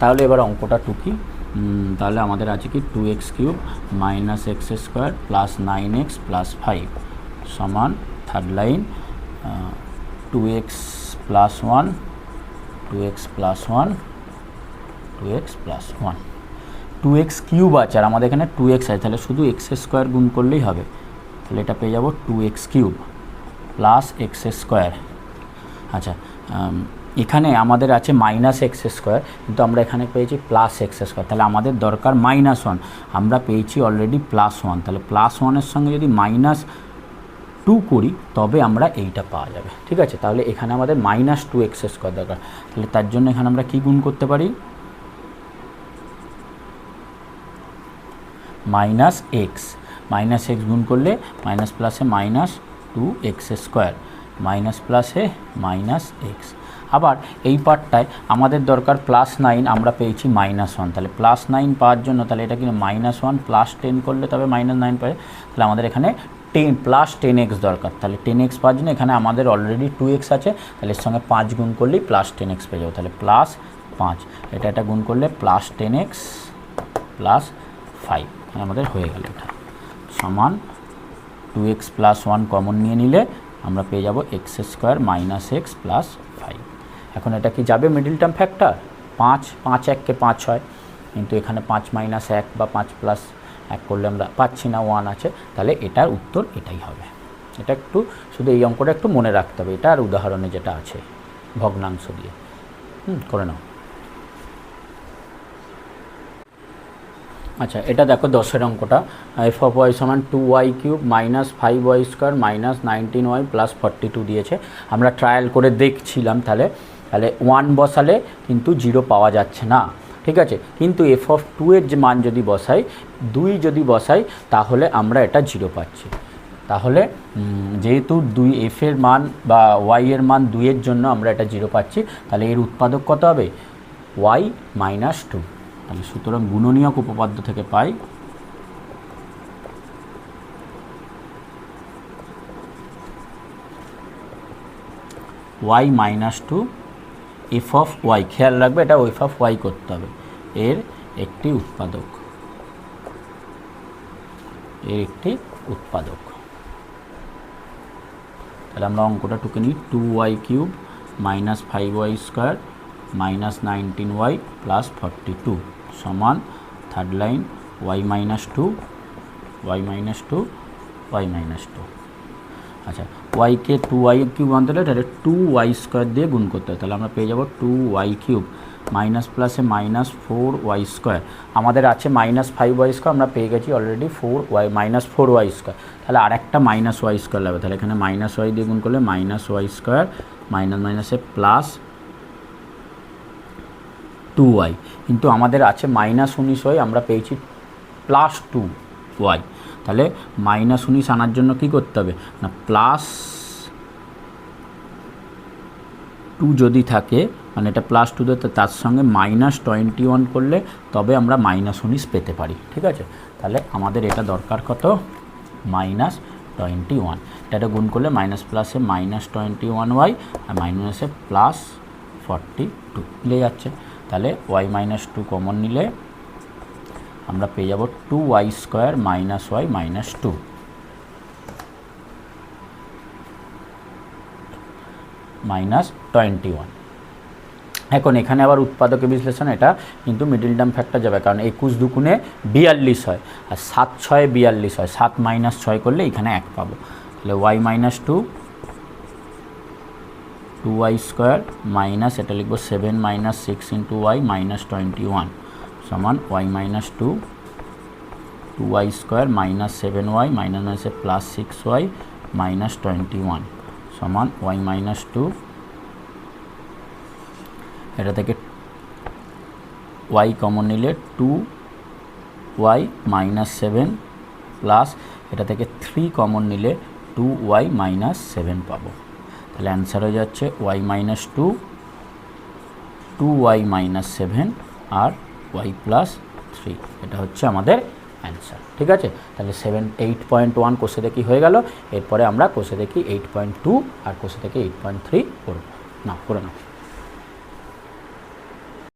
তাহলে এবার অঙ্কটা টুকি, তাহলে আমাদের আছে কি 2x³ -x² plus 9x plus 5 সমান third line 2x + 1 2x + 1 2x + 1, 2x³ আছে আর আমাদের এখানে 2x আছে, তাহলে শুধু x² গুণ করলেই হবে, তাহলে এটা পেয়ে যাব 2x³ প্লাস x²। আচ্ছা, এখানে আমাদের আছে -x², কিন্তু আমরা এখানে পেয়েছি +x², তাহলে আমাদের দরকার -1, আমরা পেয়েছি অলরেডি +1, তাহলে +1 সঙ্গে যদি -2 করি তবে আমরা এইটা পাওয়া যাবে, ঠিক আছে। তাহলে এখানে আমাদের -2x² দরকার, তাহলে তার জন্য এখানে আমরা কি গুণ করতে পারি, -x গুণ করলে মাইনাস প্লাসে -2x², মাইনাস প্লাসে -x, আবার এই পার্টটায় আমাদের দরকার +9, আমরা পেয়েছি -1, তাহলে +9 পাওয়ার জন্য তাহলে এটা কিন্তু -1 + 10 করলে তবে -9 পাবে, তাহলে আমাদের এখানে 10 + 10x দরকার, তাহলে 10x পাওয়ার জন্য এখানে আমাদের অলরেডি 2x আছে, তাহলে এর সঙ্গে 5 গুণ করলেই +10x পেয়ে যাবো, তাহলে +5, এটা গুণ করলে +10x + 5 আমাদের হয়ে গেল, এটা সমান 2x + 1 কমন নিয়ে নিলে আমরা পেয়ে যাব x² - x + 5। এখন এটা কি যাবে মিডল টার্ম ফ্যাক্টর, 5 1কে 5 হয়, কিন্তু এখানে 5 - 1 বা 5 + 1 করলে আমরা পাচ্ছি না, 1 আছে, তাহলে এটার উত্তর এটাই হবে। এটা একটু শুধু এই অঙ্কটা একটু মনে রাখতে হবে, এটা আর উদাহরণে যেটা আছে ভগ্নাংশ দিয়ে করে নাও। আচ্ছা, এটা দেখো 10-এর অঙ্কটা, এফ অফ ওয়াই সমান 2y³ -5y² -19y + 42 দিয়েছে, আমরা ট্রায়াল করে দেখছিলাম, তাহলে 1 বসালে কিন্তু 0 পাওয়া যাচ্ছে না, ঠিক আছে, কিন্তু এফ অফ 2 এর যে মান যদি বসাই 2 যদি বসাই তাহলে আমরা এটা 0 পাচ্ছি। তাহলে যেহেতু f এর মান বা y এর মান 2 এর জন্য আমরা এটা 0 পাচ্ছি, তাহলে এর উৎপাদক কত হবে, y - 2, তাহলে সুতরাং গুণনীয়ক উপপাদ্য থেকে পাই y - 2 f অফ y, খেয়াল রাখবে এটা f অফ y করতে হবে, এর একটি উৎপাদক, তাহলে আমরা অঙ্কটা টুকে নিই, 2y³ minus 5y square minus 19y plus 42 সমান third line y minus 2 y minus 2 y minus 2। আচ্ছা, ওয়াইকে 2y³ আনতে হলে তাহলে 2y স্কোয়ার দিয়ে গুণ করতে হবে, তাহলে আমরা পেয়ে যাব 2y³ মাইনাস প্লাসে মাইনাস 4y স্কোয়ার, আমাদের আছে মাইনাস 5y স্কোয়ার, আমরা পেয়ে গেছি already 4y minus 4y square, তাহলে আরেকটা মাইনাস y স্কোয়ার লাগবে, তাহলে এখানে মাইনাস y দিয়ে গুণ করলে মাইনাস y স্কোয়ার মাইনাস মাইনাসে প্লাস 2y, কিন্তু আমাদের আছে মাইনাস 19y, আমরা পেয়েছি প্লাস 2y, তাহলে মাইনাস 19 আনার জন্য কী করতে হবে না প্লাস 2 যদি থাকে মানে এটা প্লাস 2 দিতে তার সঙ্গে মাইনাস 21 করলে তবে আমরা মাইনাস 19 পেতে পারি, ঠিক আছে। তাহলে আমাদের এটা দরকার কত মাইনাস 21, এটা গুণ করলে মাইনাস প্লাসে মাইনাস 21y আর মাইনাসে প্লাস 42 মিলে যাচ্ছে, তাহলে y মাইনাস 2 কমন নিলে আমরা পেয়ে যাব 2y square minus y minus 2 minus 21। এখন এখানে আবার উৎপাদকের বিশ্লেষণ, এটা কিন্তু মিডিল টার্ম ফ্যাক্টর যাবে, কারণ 21 দুগুণে 42 হয় আর 7 6 42 হয়, 7 মাইনাস 6 করলে এখানে 1 পাবো, তাহলে y minus 2 2y square minus এটা লিখবো 7 মাইনাস 6 ইন্টু y মাইনাস 21 সমান y minus 2 2y square minus 7y minus মাইনাসে প্লাস 6y মাইনাস 21 সমান y মাইনাস 2, এটা থেকে y কমন নিলে 2y মাইনাস 7 প্লাস এটা থেকে 3 কমন নিলে 2y মাইনাস 7 পাবো, তাহলে অ্যান্সার হয়ে যাচ্ছে y মাইনাস 2 2y মাইনাস 7 আর y প্লাস 3, এটা হচ্ছে আমাদের অ্যান্সার, ঠিক আছে। তাহলে 8.1 কোষে দেখি হয়ে গেল, এরপরে আমরা কোষে দেখি 8.2 আর কোষে দেখি 8.3 করব না করে নাও।